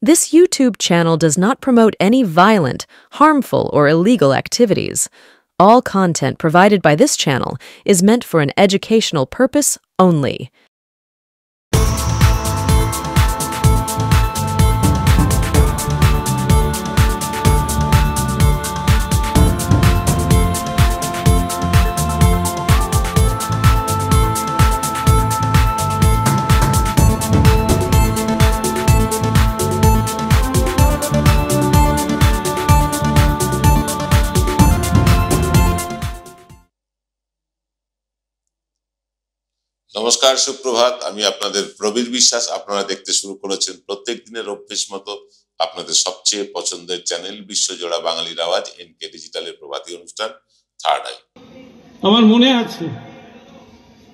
This YouTube channel does not promote any violent, harmful, or illegal activities. All content provided by this channel is meant for an educational purpose only. নমস্কার, সুপ্রভাত। আমি আপনাদের প্রবীর বিশ্বাস। আপনারা দেখতে শুরু করেছেন প্রত্যেক দিনের অভ্যেস মতো আপনাদের সবচেয়ে পছন্দের চ্যানেল বিশ্বজোড়া বাঙালির আওয়াজ এনকে ডিজিটালের প্রভাতী অনুষ্ঠান থার্ড আই। আমার মনে আছে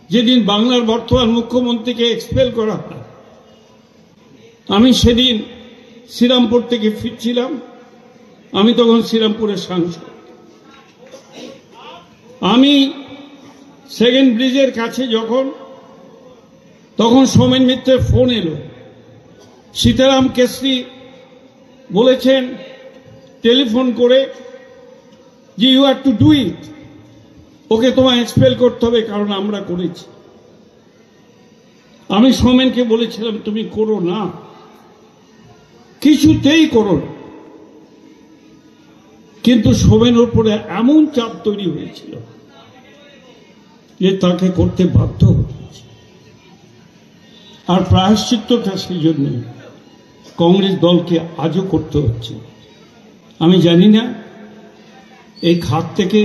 যেদিন বাংলার বর্তমান মুখ্যমন্ত্রীকে এক্সপেল করা হয়, আমি সেদিন শ্রীরামপুর থেকে ফিরছিলাম। আমি তখন শ্রীরামপুরের সাংসদ। আমি সেকেন্ড ব্রিজের কাছে তখন সোমেন মিত্রের ফোন এলো। সীতারাম কেশরী বলেছেন টেলিফোন করে যে you have to do it, okay তোমায় এক্সপেল করতে হবে, কারণ আমরা করেছি। আমি সোমেনকে বলেছিলাম তুমি করো না, কিছুতেই করো না। কিন্তু সোমেনের উপরে এমন চাপ তৈরি হয়েছিল যে তাকে করতে বাধ্য হয়েছে। আর প্রায়শ্চিত্তটা সেই জন্য কংগ্রেস দলকে আজও করতে হচ্ছে। আমি জানি না এই খাত থেকে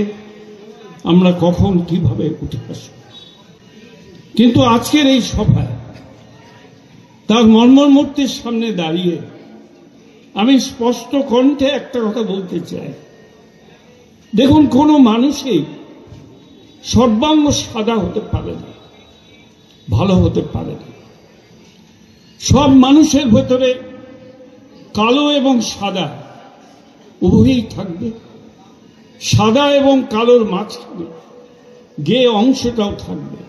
আমরা কখন কিভাবে উঠে আসব, কিন্তু আজকের এই সভায় তার মর্মমূর্তির সামনে দাঁড়িয়ে আমি স্পষ্ট কণ্ঠে একটা কথা বলতে চাই। দেখুন, কোনো মানুষই সর্বাঙ্গ সাদা হতে পারে না, ভালো হতে পারে না। সব মানুষের ভেতরে কালো এবং সাদা উভয়ই থাকবে। সাদা এবং কালোর মাঝখানে গে অংশটাও থাকবে।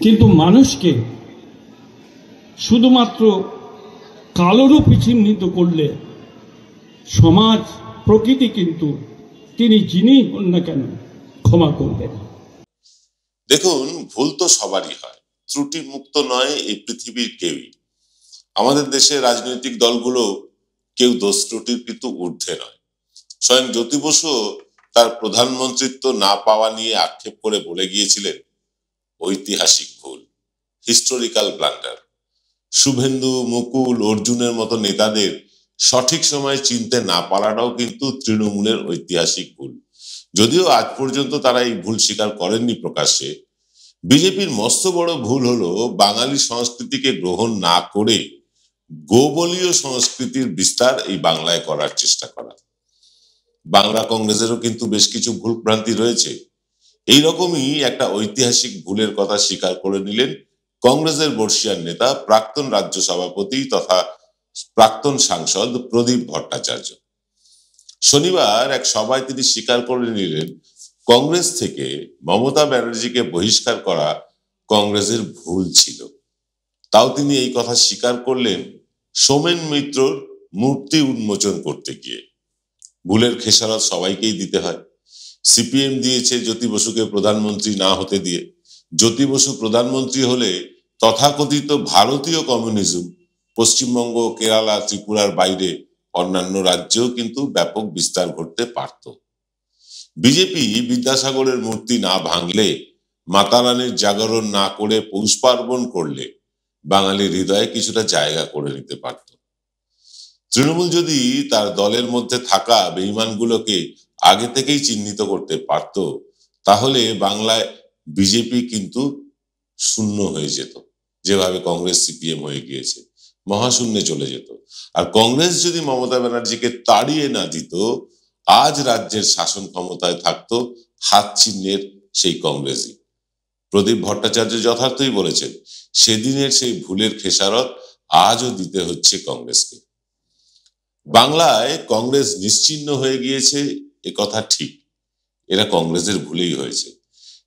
কিন্তু মানুষকে শুধুমাত্র কালো চিহ্নিত করলে সমাজ, প্রকৃতি কিন্তু তিনি যিনি হন না কেন ক্ষমা করবেন। দেখুন, ভুল তো সবারই হয়, ত্রুটি মুক্ত নয় এই পৃথিবীর কেউই। আমাদের দেশের রাজনৈতিক দলগুলো কেউ দোষ ত্রুটির কিন্তু ঊর্ধ্বে নয়। স্বয়ং জ্যোতি বসু তার প্রধানমন্ত্রিত্ব না পাওয়া নিয়ে আক্ষেপ করে বলে গিয়েছিলেন ঐতিহাসিক ভুল, হিস্টোরিক্যাল ব্লান্ডার। শুভেন্দু, মুকুল, অর্জুনের মতো নেতাদের সঠিক সময় চিনতে না পারাটাও কিন্তু তৃণমূলের ঐতিহাসিক ভুল। যদিও আজ পর্যন্ত তারা এই ভুল স্বীকার করেননি প্রকাশ্যে। বিজেপির মস্ত বড় ভুল হলো বাঙালি সংস্কৃতিকে গ্রহণ না করে গোবলীয় সংস্কৃতির বিস্তার এই বাংলায় করার চেষ্টা করা। বাংলা কংগ্রেসেরও কিন্তু বেশ কিছু ভুল ভ্রান্তি রয়েছে। এইরকমই একটা ঐতিহাসিক ভুলের কথা স্বীকার করে নিলেন কংগ্রেসের বর্ষিয়ান নেতা, প্রাক্তন রাজ্য সভাপতি তথা প্রাক্তন সাংসদ প্রদীপ ভট্টাচার্য। শনিবার এক সভায় তিনি স্বীকার করে নিলেন কংগ্রেস থেকে মমতা ব্যানার্জিকে বহিষ্কার করা কংগ্রেসের ভুল ছিল। তাও তিনি এই কথা স্বীকার করলেন সোমেন মিত্রর মূর্তি উন্মোচন করতে গিয়ে। ভুলের খেসারত সবাইকেই দিতে হয়। সিপিএম দিয়েছে জ্যোতি বসুকে প্রধানমন্ত্রী না হতে দিয়ে। জ্যোতি বসু প্রধানমন্ত্রী হলে তথাকথিত ভারতীয় কমিউনিজম পশ্চিমবঙ্গ, কেরালা, ত্রিপুরার বাইরে অন্যান্য রাজ্যেও কিন্তু ব্যাপক বিস্তার ঘটতে পারত। বিজেপি বিদ্যাসাগরের মূর্তি না ভাঙলে, মাতা রানীর জাগরণ না করে পৌষ পার্বণ করলে বাঙালির হৃদয়ে কিছুটা জায়গা করে নিতে পারত। তৃণমূল যদি তার দলের মধ্যে থাকা বেঈমানগুলোকে আগে থেকেই চিহ্নিত করতে পারত, তাহলে বাংলায় বিজেপি কিন্তু শূন্য হয়ে যেত, যেভাবে কংগ্রেস সিপিএম হয়ে গিয়েছে, মহাশূন্যে চলে যেত। আর কংগ্রেস যদি মমতা ব্যানার্জিকে তাড়িয়ে না দিত, আজ রাজ্যের শাসন ক্ষমতায় থাকতো হাত চিহ্নের সেই কংগ্রেসই। প্রদীপ ভট্টাচার্য যথার্থই বলেছেন, সেদিনের সেই ভুলের খেসারত আজও দিতে হচ্ছে কংগ্রেসকে। বাংলায় কংগ্রেস নিশ্চিহ্ন হয়ে গিয়েছে, এ কথা ঠিক। এরা কংগ্রেসের ভুলেই হয়েছে।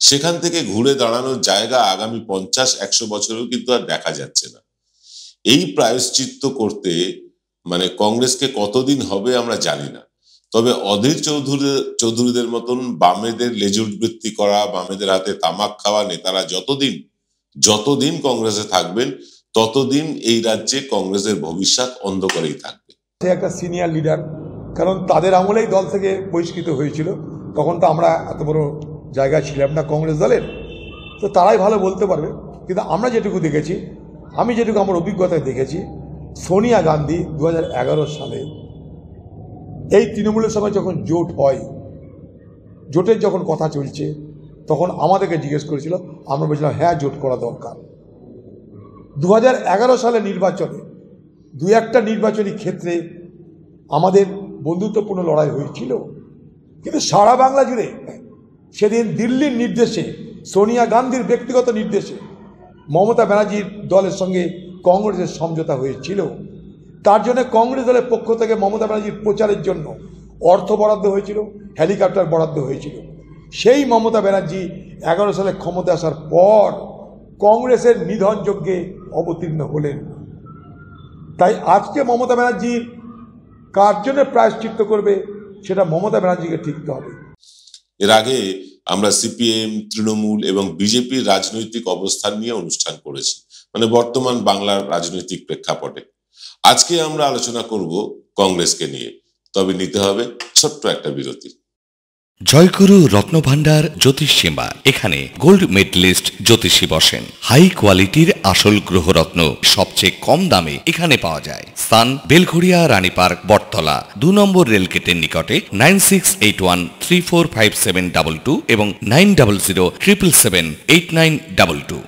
সেখান থেকে ঘুরে দাঁড়ানোর জায়গা আগামী 50-100 বছরেও কিন্তু আর দেখা যাচ্ছে না। এই প্রায়শ্চিত্ত করতে মানে কংগ্রেসকে কতদিন হবে আমরা জানি না। তবে অধীর চৌধুরীদের মতন বামেদের লেজুড়বৃত্তি করা, বামেদের হাতে তামাক খাওয়া নেতারা যতদিন কংগ্রেসে থাকবেন ততদিন এই রাজ্যে কংগ্রেসের ভবিষ্যৎ অন্ধকারেই থাকবে। একটা সিনিয়র লিডার, কারণ তাদের আমলেই দল থেকে বহিষ্কৃত হয়েছিল, তখন তো আমরা এত বড় জায়গায় ছিলাম না কংগ্রেস দলের, তো তারাই ভালো বলতে পারবে। কিন্তু আমরা যেটুকু দেখেছি, আমি যেটুকু আমার অভিজ্ঞতায় দেখেছি, সোনিয়া গান্ধী 2011 সালে এই তৃণমূলের সঙ্গে যখন জোট হয়, জোটের যখন কথা চলছে, তখন আমাদেরকে জিজ্ঞেস করেছিল, আমরা বলছিলাম হ্যাঁ জোট করা দরকার। 2011 সালে নির্বাচনে দু একটা নির্বাচনী ক্ষেত্রে আমাদের বন্ধুত্বপূর্ণ লড়াই হয়েছিল, কিন্তু সারা বাংলা জুড়ে সেদিন দিল্লির নির্দেশে, সোনিয়া গান্ধীর ব্যক্তিগত নির্দেশে মমতা ব্যানার্জির দলের সঙ্গে কংগ্রেসের সমঝোতা হয়েছিল। তার জন্য কংগ্রেস দলের পক্ষ থেকে মমতা ব্যানার্জির প্রচারের জন্য অর্থ বরাদ্দ হয়েছিল, হেলিকপ্টার বরাদ্দ হয়েছিল। সেই মমতা ব্যানার্জি 11 সালে ক্ষমতা আসার পর কংগ্রেসের নিধন যজ্ঞে অবতীর্ণ হলেন। তাই আজকে মমতা ব্যানার্জি কার জন্য প্রায়শ্চিত্ত করবে সেটা মমতা ব্যানার্জিকে ঠিকতে হবে। এর আগে আমরা সিপিএম, তৃণমূল এবং বিজেপির রাজনৈতিক অবস্থান নিয়ে অনুষ্ঠান করেছি, মানে বর্তমান বাংলার রাজনৈতিক প্রেক্ষাপটে। আজকে আমরা আলোচনা করব কংগ্রেসকে নিয়ে, তবে নিতে হবে ছোট্ট একটা বিরতি। জয়গুরু রত্নভান্ডার জ্যোতিষীমা, এখানে গোল্ড মেডেলিস্ট জ্যোতিষী বসেন। হাই কোয়ালিটির আসল গ্রহরত্ন সবচেয়ে কম দামে এখানে পাওয়া যায়। স্থান বেলঘড়িয়া, রানী পার্ক, বটতলা, 2 নম্বর রেলগেটের নিকটে। 9681345722 এবং 9007778922।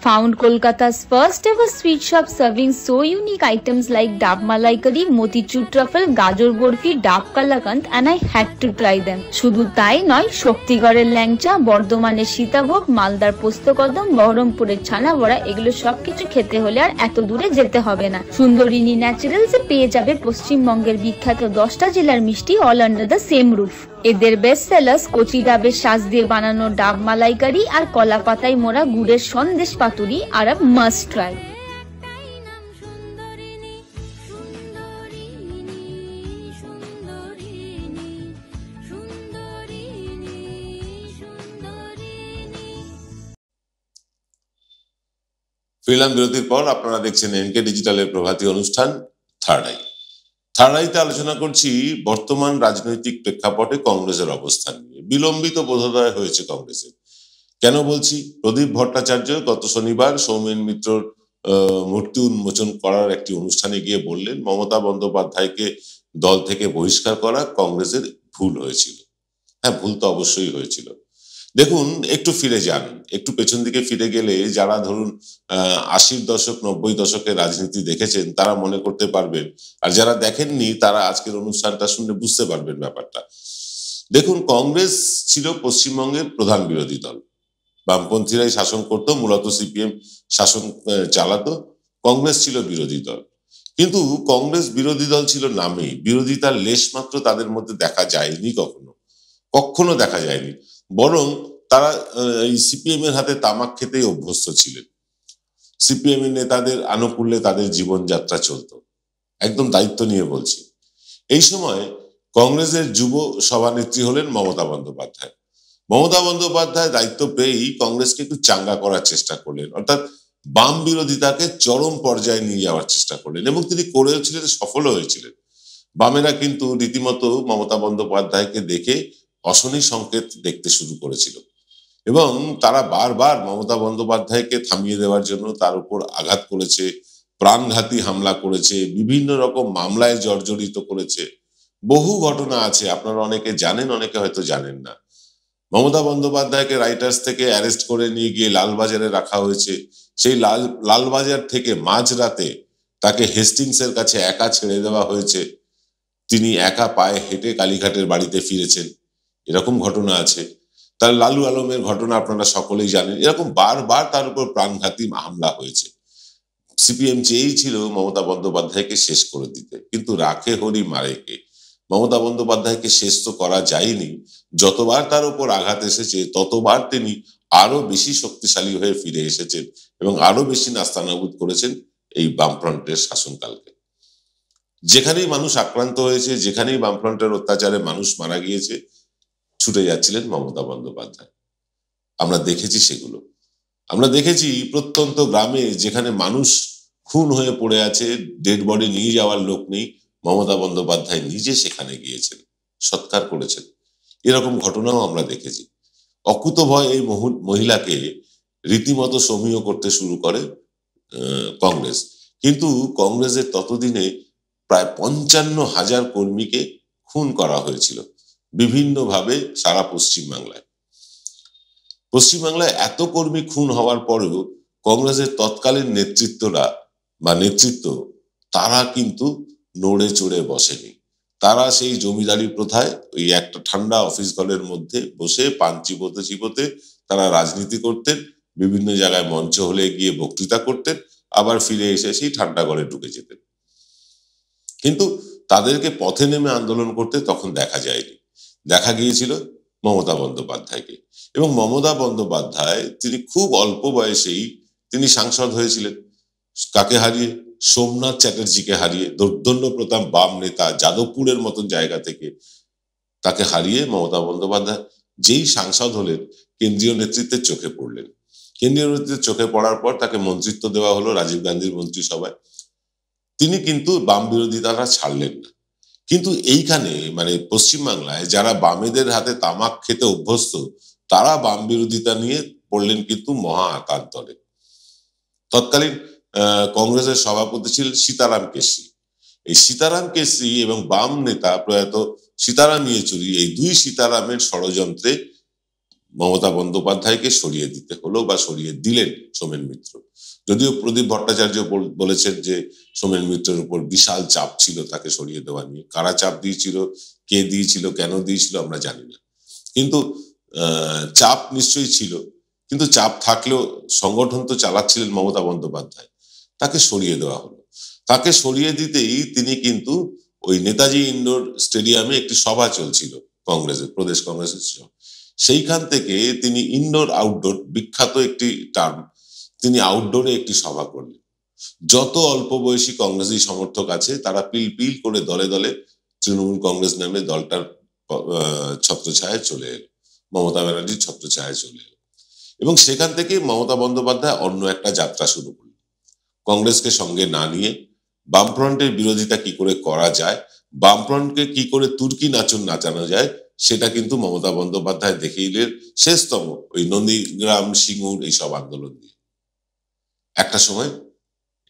Found Kolkata's first ever sweet shop serving so unique items like Dab Malai Curry, Motichur Truffle, Gajor Borfi, Dab Kalakand, and I had to try them. শুধু তাই নয়, শক্তিগড়ের ল্যাংচা, বর্ধমানের সীতাভোগ, মালদার পোস্তকদম, বহরমপুরের ছানা বড়া, এগুলো সবকিছু খেতে হলে আর এত দূরে যেতে হবে না। সুন্দরিনী ন্যাচারালসে পেয়ে যাবে পশ্চিমবঙ্গের বিখ্যাত 10টা জেলার মিষ্টি all under the same roof. এদের বেস্ট সেলার্স কচি ডাবের শাঁস দিয়ে বানানো ডাব মালাইকারি আর কলা পাতায় মোড়া গুড়ের সন্দেশ পাতুরি আর মাস্ট ট্রাই। ফিরলাম বিরতির পর। আপনারা দেখছেন এনকে ডিজিটালের প্রভাতী অনুষ্ঠান থার্ড আই। থার্ড আইতে আলোচনা করছি বর্তমান রাজনৈতিক প্রেক্ষাপটে কংগ্রেসের অবস্থান নিয়ে। বিলম্বিত বোধোদয় হয়েছে কংগ্রেসের। কেন বলছি? প্রদীপ ভট্টাচার্য গত শনিবার সৌমেন মিত্রর মূর্তি উন্মোচন করার একটি অনুষ্ঠানে গিয়ে বললেন, মমতা বন্দ্যোপাধ্যায়কে দল থেকে বহিষ্কার করা কংগ্রেসের ভুল হয়েছিল। হ্যাঁ, ভুল তো অবশ্যই হয়েছিল। দেখুন, একটু ফিরে যান, একটু পেছন দিকে ফিরে গেলে যারা ধরুন 80 দশক 90 দশকের রাজনীতি দেখেছেন তারা মনে করতে পারবেন, আর যারা দেখেননি তারা আজকের অনুষ্ঠানটা শুনে বুঝতে পারবেন ব্যাপারটা। দেখুন, কংগ্রেস ছিল পশ্চিমবঙ্গের প্রধান বিরোধী দল। বামপন্থীরাই শাসন করতো, মূলত সিপিএম শাসন চালাতো, কংগ্রেস ছিল বিরোধী দল। কিন্তু কংগ্রেস বিরোধী দল ছিল নামেই, বিরোধিতার লেশ মাত্র তাদের মধ্যে দেখা যায়নি, কখনো দেখা যায়নি। বরং তারা এই সিপিএম এর হাতে তামাক খেতেই অভ্যস্ত ছিলেন। সিপিএম এর নেতাদের আনুকূল্যে তাদের জীবনযাত্রা চলতো, একদম দায়িত্ব নিয়ে বলছি। এই সময় কংগ্রেসের যুব সভানেত্রী হলেন মমতা বন্দ্যোপাধ্যায়। মমতা বন্দ্যোপাধ্যায় দায়িত্ব পেয়েই কংগ্রেসকে একটু চাঙ্গা করার চেষ্টা করলেন, অর্থাৎ বাম বিরোধিতাকে চরম পর্যায়ে নিয়ে যাওয়ার চেষ্টা করলেন, এবং তিনি করেছিলেন, সফল হয়েছিলেন। বামেরা কিন্তু রীতিমতো মমতা বন্দ্যোপাধ্যায়কে দেখে অশনি সংকেত দেখতে শুরু করেছিল, এবং তারা বারবার মমতা বন্দ্যোপাধ্যায়কে থামিয়ে দেওয়ার জন্য তার উপর আঘাত করেছে, প্রাণঘাতী হামলা করেছে, বিভিন্ন রকম মামলায় জর্জরিত করেছে। বহু ঘটনা আছে, আপনারা অনেকে জানেন, অনেকে হয়তো জানেন না। মমতা বন্দ্যোপাধ্যায়কে রাইটার্স থেকে অ্যারেস্ট করে নিয়ে গিয়ে লালবাজারে রাখা হয়েছে। সেই লালবাজার থেকে মাঝরাতে তাকে হেস্টিংসের কাছে একা ছেড়ে দেওয়া হয়েছে। তিনি একা পায়ে হেঁটে কালীঘাটের বাড়িতে ফিরেছেন। এরকম ঘটনা আছে। তার লালু আলমের ঘটনা আপনারা সকলেই জানেন। এরকম বারবার তার উপর প্রাণঘাতী হামলা হয়েছে। সিপিএম চেয়েই ছিল মমতা বন্দ্যোপাধ্যায়কে শেষ করে দিতে, কিন্তু রাখে হরি মারে কে। মমতা বন্দ্যোপাধ্যায়কে শেষ তো করা যায়নি। যতবার তার উপর আঘাত এসেছে ততবার তিনি আরো বেশি শক্তিশালী হয়ে ফিরে এসেছেন এবং আরো বেশি নাস্তানাবুদ করেছেন এই বামফ্রন্টের শাসনকালকে। যেখানেই মানুষ আক্রান্ত হয়েছে, যেখানেই বামফ্রন্টের অত্যাচারে মানুষ মারা গিয়েছে, ছুটে যাচ্ছিলেন মমতা বন্দ্যোপাধ্যায়। আমরা দেখেছি সেগুলো। আমরা দেখেছি প্রত্যন্ত গ্রামে যেখানে মানুষ খুন হয়ে পড়ে আছে, ডেড বডি নিয়ে যাওয়ার লোক নেই, মমতা বন্দ্যোপাধ্যায় নিজে সেখানে গিয়েছেন, সৎকার করেছেন। এরকম ঘটনাও আমরা দেখেছি। অকুতভয় এই মহিলাকে রীতিমতো সমীহ করতে শুরু করে কংগ্রেস। কিন্তু কংগ্রেসের ততদিনে প্রায় 55,000 কর্মীকে খুন করা হয়েছিল বিভিন্নভাবে সারা পশ্চিমবাংলায়। পশ্চিমবাংলায় এত কর্মী খুন হওয়ার পরেও কংগ্রেসের তৎকালীন নেতৃত্ব তারা কিন্তু নড়ে চড়ে বসেনি। তারা সেই জমিদারি প্রথায় ওই একটা ঠান্ডা অফিস ঘরের মধ্যে বসে পান চিবোতে তারা রাজনীতি করতেন, বিভিন্ন জায়গায় মঞ্চ হলে গিয়ে বক্তৃতা করতেন, আবার ফিরে এসে সেই ঠান্ডা ঘরে ঢুকে যেতেন। কিন্তু তাদেরকে পথে নেমে আন্দোলন করতে তখন দেখা যায়নি। দেখা গিয়েছিল মমতা বন্দ্যোপাধ্যায়কে। এবং মমতা বন্দ্যোপাধ্যায় তিনি খুব অল্প বয়সেই তিনি সাংসদ হয়েছিলেন। কাকে হারিয়ে? সোমনাথ চ্যাটার্জিকে হারিয়ে, দর্দন্য প্রতাপ বাম নেতা যাদবপুরের মতন জায়গা থেকে তাকে হারিয়ে মমতা বন্দ্যোপাধ্যায় যেই সাংসদ হলেন, কেন্দ্রীয় নেতৃত্বের চোখে পড়লেন। কেন্দ্রীয় নেতৃত্বের চোখে পড়ার পর তাকে মন্ত্রিত্ব দেওয়া হলো রাজীব গান্ধীর মন্ত্রিসভায়। তিনি কিন্তু বাম বিরোধিতাটা ছাড়লেন না। কিন্তু এইখানে মানে পশ্চিমবাংলায় যারা বামেদের হাতে তামাক খেতে অভ্যস্ত, তারা বাম বিরোধিতা নিয়ে পড়লেন কিন্তু মহা আকান্তরে। তৎকালীন কংগ্রেসের সভাপতি ছিলেন সীতারাম কেশরী। এই সীতারাম কেশরী এবং বাম নেতা প্রয়াত সীতারাম ইয়েচুরি, এই দুই সীতারামের ষড়যন্ত্রে মমতা বন্দ্যোপাধ্যায়কে সরিয়ে দিতে হলো বা সরিয়ে দিলেন সোমেন মিত্র। যদিও প্রদীপ ভট্টাচার্য বলেছেন যে সোমেন মিত্রের উপর বিশাল চাপ ছিল তাকে সরিয়ে দেওয়া নিয়ে। কারা চাপ দিয়েছিল, কে দিয়েছিল, কেন দিয়েছিল আমরা জানি না, কিন্তু চাপ নিশ্চয়ই ছিল। কিন্তু চাপ থাকলেও সংগঠন তো চালাচ্ছিলেন মমতা বন্দ্যোপাধ্যায়। তাকে সরিয়ে দেওয়া হলো। তাকে সরিয়ে দিতেই তিনি কিন্তু ওই নেতাজি ইন্ডোর স্টেডিয়ামে একটি সভা চলছিল কংগ্রেসের, প্রদেশ কংগ্রেসের। সেইখান থেকে তিনি ইনডোর আউটডোর, বিখ্যাত একটি টার্ম, তিনি আউটডোরে একটি সভা করলেন। যত অল্প বয়সী কংগ্রেসী সমর্থক আছে তারা পিল পিল করে দলে দলে তৃণমূল কংগ্রেস নামে দলটার ছত্রছায়ায় চলে এলো, মমতা ব্যানার্জির ছত্রছায়ায় চলে এলো। এবং সেখান থেকে মমতা বন্দ্যোপাধ্যায় অন্য একটা যাত্রা শুরু করলেন। কংগ্রেসকে সঙ্গে না নিয়ে বামফ্রন্টের বিরোধিতা কি করে করা যায়, বামফ্রন্টকে কি করে তুর্কি নাচন নাচানো যায়, সেটা কিন্তু মমতা বন্দ্যোপাধ্যায় দেখিয়ে শেষতম ওই নন্দীগ্রাম, সিঙ্গুর এইসব আন্দোলন দিয়ে। একটা সময়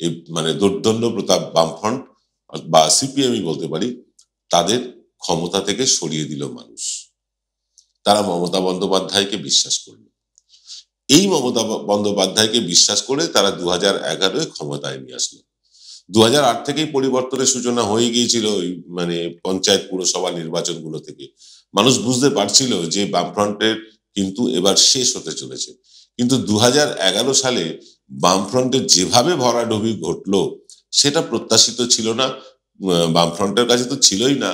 এই মানে দর্দন্য প্রতাপ বামফ্রন্ট বা সিপিএমই বলতে পারি, তাদের ক্ষমতা থেকে সরিয়ে দিল মানুষ। তারা মমতা বন্দ্যোপাধ্যায়কে বিশ্বাস করলো। এই মমতা বন্দ্যোপাধ্যায়কে বিশ্বাস করে তারা 2011 ক্ষমতায় নিয়ে আসলো। 2008 থেকেই পরিবর্তনের সূচনা হয়ে গিয়েছিল ওই মানে পঞ্চায়েত পুরসভা নির্বাচনগুলো থেকে। মানুষ বুঝতে পারছিল যে বামফ্রন্টের কিন্তু এবার শেষ হতে চলেছে। কিন্তু 2011 সালে বামফ্রন্টের যেভাবে ভরাডুবি ঘটলো সেটা প্রত্যাশিত ছিল না। বামফ্রন্টের কাছে তো ছিলই না,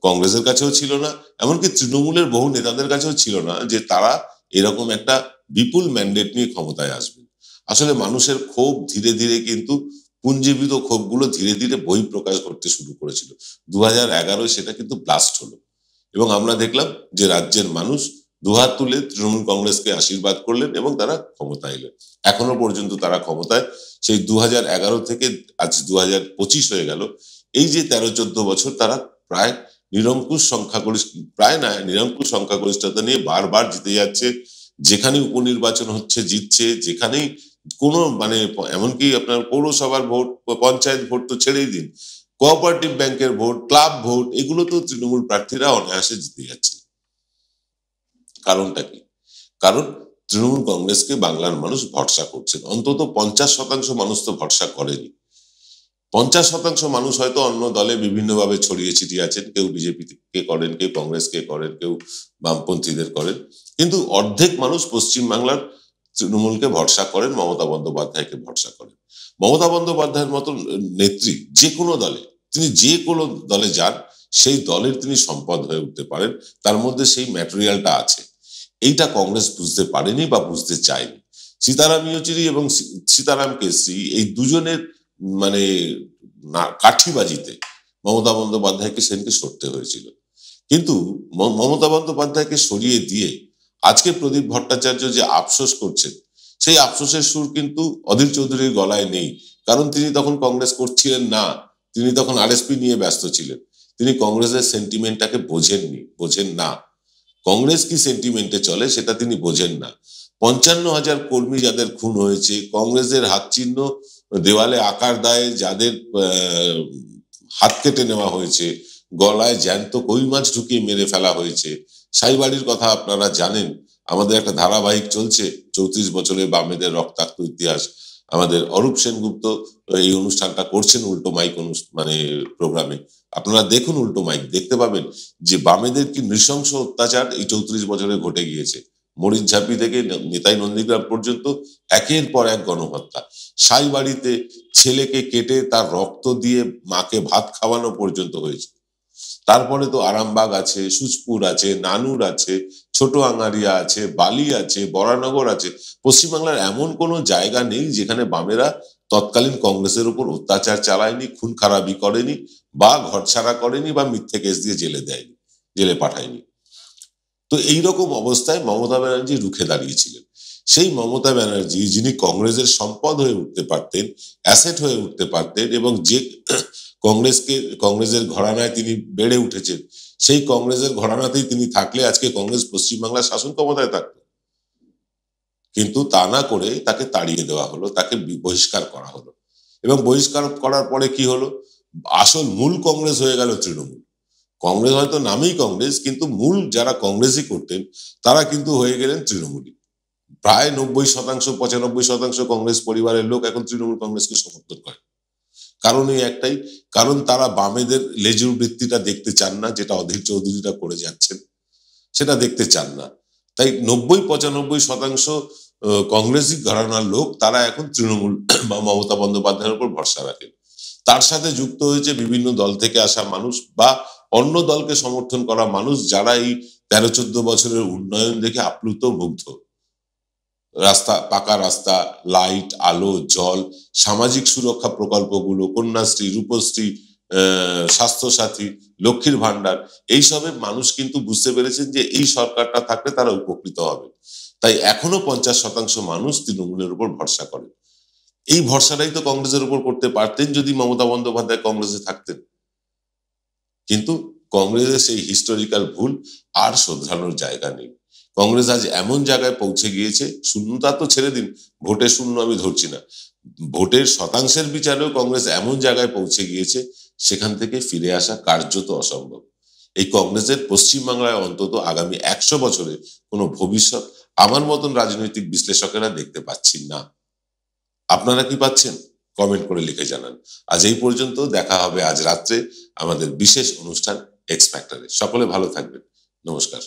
কংগ্রেসের কাছেও ছিল না, এমনকি তৃণমূলের বহু নেতাদের কাছেও ছিল না যে তারা এরকম একটা বিপুল ম্যান্ডেট নিয়ে ক্ষমতায় আসবে। আসলে মানুষের ক্ষোভ ধীরে ধীরে কিন্তু পুঞ্জীবিত ক্ষোভগুলো ধীরে ধীরে বহিঃপ্রকাশ করতে শুরু করেছিল। 2011 সেটা কিন্তু ব্লাস্ট হলো এবং আমরা দেখলাম যে রাজ্যের মানুষ দুহাত তুলে তৃণমূল কংগ্রেসকে আশীর্বাদ করলেন এবং তারা ক্ষমতায় এলেন। এখনো পর্যন্ত তারা ক্ষমতায়। সেই 2011 থেকে আজ 2025 হয়ে গেল। এই যে 13-14 বছর তারা প্রায় নিরঙ্কুশ সংখ্যাগরিষ্ঠতা নিয়ে বারবার জিতে যাচ্ছে। যেখানে উপনির্বাচন হচ্ছে জিতছে, যেখানেই কোনো মানে এমনকি আপনার পৌরসভার ভোট, পঞ্চায়েত ভোট তো ছেড়েই দিন, কোঅপারেটিভ ব্যাংকের ভোট, ক্লাব ভোট, এগুলো তো তৃণমূল প্রার্থীরা অনায়াসে জিতে যাচ্ছে। কারণটা কি? কারণ তৃণমূল কংগ্রেসকে বাংলার মানুষ ভরসা করছেন। অন্তত 50% মানুষ তো ভরসা করেনি। 50% মানুষ হয়তো অন্য দলে বিভিন্নভাবে ছড়িয়ে ছিটিয়ে আছেন, কেউ বিজেপি কে করেন, কেউ কংগ্রেসকে করেন, কেউ বামপন্থীদের করেন, কিন্তু অর্ধেক মানুষ পশ্চিমবাংলার তৃণমূলকে ভরসা করেন, মমতা বন্দ্যোপাধ্যায়কে ভরসা করেন। মমতা বন্দ্যোপাধ্যায়ের মতন নেত্রী যে কোনো দলে, তিনি যে কোনো দলে যান, সেই দলের তিনি সম্পদ হয়ে উঠতে পারেন, তার মধ্যে সেই ম্যাটেরিয়ালটা আছে। এইটা কংগ্রেস বুঝতে পারেনি বা বুঝতে চায়নি। সীতারাম ইয়েচুরি এবং সীতারাম কেশরী এই দুজনের মানে কাঠিবাজিতে মমতা বন্দ্যোপাধ্যায়কে সেদিনকে সরতে হয়েছিল। কিন্তু মমতা বন্দ্যোপাধ্যায়কে সরিয়ে দিয়ে আজকে প্রদীপ ভট্টাচার্য যে আফসোস করছেন, সেই আফসোসের সুর কিন্তু অধীর চৌধুরীর গলায় নেই। কারণ তিনি তখন কংগ্রেস করছিলেন না, তিনি তখন আরএসপি নিয়ে ব্যস্ত ছিলেন। তিনি কংগ্রেসের সেন্টিমেন্টটাকে বোঝেন না। কংগ্রেস কি সেন্টিমেন্টে চলে সেটা তিনি বোঝেন না। 55,000 কর্মী যাদের খুন হয়েছে, কংগ্রেসের হাত চিহ্ন দেওয়ালে আকার দায়ে যাদের হাত কেটে নেওয়া হয়েছে, গলায় জ্যান্ত কই মাছ ঢুকিয়ে মেরে ফেলা হয়েছে, সাইবাড়ির কথা আপনারা জানেন। আমাদের একটা ধারাবাহিক চলছে 34 বছরের বামেদের রক্তাক্ত ইতিহাস। আমাদের অরূপ সেনগুপ্ত এই অনুষ্ঠানটা করছেন উল্টো মাইক মানে প্রোগ্রামে। আপনারা দেখুন উল্টো মাইক, দেখতে পাবেন যে বামেদের কি নৃশংস অত্যাচার এই 34 বছরে ঘটে গিয়েছে। মরিচঝাপি থেকে নেতাই নন্দীগ্রাম পর্যন্ত একের পর এক গণহত্যা। সাইবাড়িতে ছেলেকে কেটে তার রক্ত দিয়ে মাকে ভাত খাওয়ানো পর্যন্ত হয়েছে। তারপরে তো আরামবাগ আছে, সুচপুর আছে, নানুর আছে, ছোট আঙ্গারিয়া আছে, বালি আছে, বরানগর আছে। পশ্চিমবাংলার এমন কোনো জায়গা নেই যেখানে বামেরা তৎকালীন কংগ্রেসের উপর অত্যাচার চালায়নি, খুন খারাপি করেনি, বা ঘরছাড়া করেনি, বা মিথ্যে কেস দিয়ে জেলে পাঠায়নি। তো এইরকম অবস্থায় মমতা ব্যানার্জি রুখে দাঁড়িয়েছিলেন। সেই মমতা ব্যানার্জি যিনি কংগ্রেসের সম্পদ হয়ে উঠতে পারতেন, অ্যাসেট হয়ে উঠতে পারতেন, এবং যে কংগ্রেসের ঘরানায় তিনি বেড়ে উঠেছেন, সেই কংগ্রেসের ঘরানাতেই তিনি থাকলে আজকে কংগ্রেস পশ্চিমবাংলার শাসন ক্ষমতায় থাকত। কিন্তু তা না করে তাকে তাড়িয়ে দেওয়া হলো, তাকে বহিষ্কার করা হলো। এবং বহিষ্কার করার পরে কি হলো? আসল মূল কংগ্রেস হয়ে গেল তৃণমূল। কংগ্রেস হয়তো নামেই কংগ্রেস, কিন্তু মূল যারা কংগ্রেসই করতেন তারা কিন্তু হয়ে গেলেন তৃণমূলী। প্রায় 90-95% কংগ্রেস পরিবারের লোক এখন তৃণমূল কংগ্রেসকে সমর্থন করে। কারণ এই একটাই, কারণ তারা বামেদের লেজুর বৃত্তিটা দেখতে চান না, যেটা অধীর চৌধুরীরা করে যাচ্ছেন, সেটা দেখতে চান না। তাই 90-95% কংগ্রেসই ঘরানার লোক তারা এখন তৃণমূল বা মমতা বন্দ্যোপাধ্যায়ের উপর ভরসা রাখেন। তার সাথে যুক্ত হয়েছে বিভিন্ন দল থেকে আসা মানুষ বা অন্য দলকে সমর্থন করা মানুষ, যারা এই 13-14 বছরের উন্নয়ন দেখে আপ্লুত, মুগ্ধ। রাস্তা, পাকা রাস্তা, লাইট, আলো, জল, সামাজিক সুরক্ষা প্রকল্পগুলো, কন্যাশ্রী, রূপশ্রী, স্বাস্থ্যসাথী, লক্ষ্মীর ভান্ডার, এইসবে মানুষ কিন্তু বুঝতে পেরেছেন যে এই সরকারটা থাকলে তারা উপকৃত হবে। তাই এখনো 50% মানুষ তৃণমূলের উপর ভরসা করে। এই ভরসাটাই তো কংগ্রেসের উপর করতে পারতেন যদি মমতা বন্দ্যোপাধ্যায় কংগ্রেসে থাকতেন। কিন্তু কংগ্রেসের সেই হিস্টোরিক্যাল ভুল আর শোধরানোর জায়গা নেই। কংগ্রেস আজ এমন জায়গায় পৌঁছে গিয়েছে, শূন্যতা তো ছেড়ে দিন, ভোটে শূন্য আমি ধরছি না, ভোটের শতাংশের বিচারেও কংগ্রেস এমন জায়গায় পৌঁছে গিয়েছে সেখান থেকে ফিরে আসা কার্যত অসম্ভব। এই কংগ্রেসের পশ্চিমবাংলায় অন্তত আগামী 100 বছরে কোনো ভবিষ্যৎ আমার মতন রাজনৈতিক বিশ্লেষকেরা দেখতে পাচ্ছেন না। আপনারা কি পাচ্ছেন? কমেন্ট করে লিখে জানান। আজ এই পর্যন্ত, দেখা হবে আজ রাত্রে আমাদের বিশেষ অনুষ্ঠান এক্স ফ্যাক্টরে। সকলে ভালো থাকবেন, নমস্কার।